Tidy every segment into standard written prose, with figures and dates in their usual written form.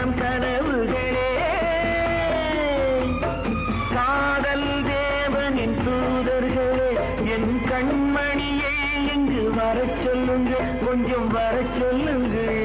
ஆயிரம் கனவுகளே காதல் தேவனின் தூதர்களே என் கண்மணியை இங்கு வரச் சொல்லுங்கள் கொஞ்சம் வரச் சொல்லுங்கள்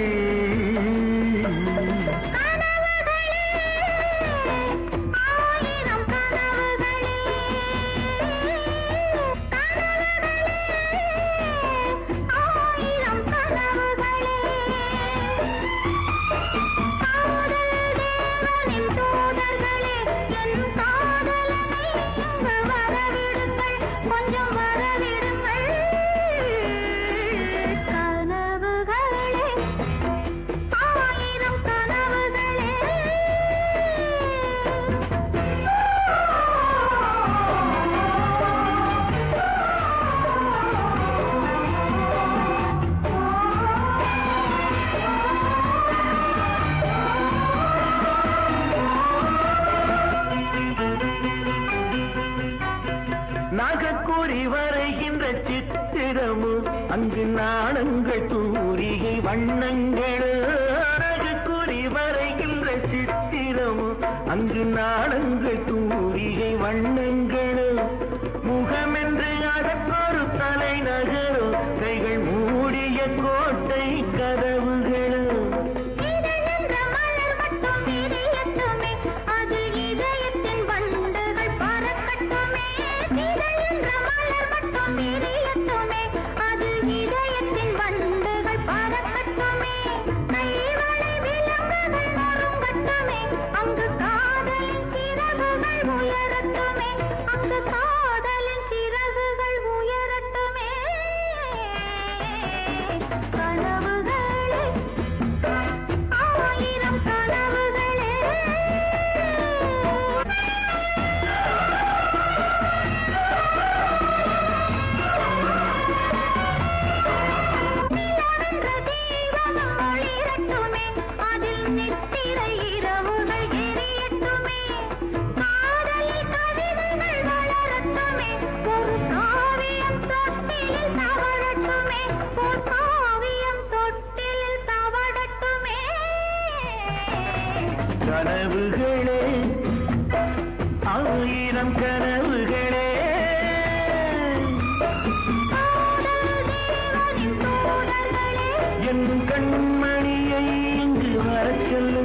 நாகக்கூறி வரைகின்ற சித்திரமும் அங்கு நாணங்கள் தூரிகை வண்ணங்கள் நாகக்கூறி வரைகின்ற சித்திரமும் அங்கு நாணங்கள் தூரிகை வண்ணங்கள் முகமென்று அதற்கொரு தலைநகரும் கைகள் மூடிய கோட்டை கதவுகளும் கனவுகளே ஆயிரம் கனவுகளே என் கண்மணியை இங்கு வரச் சொல்லுங்கள்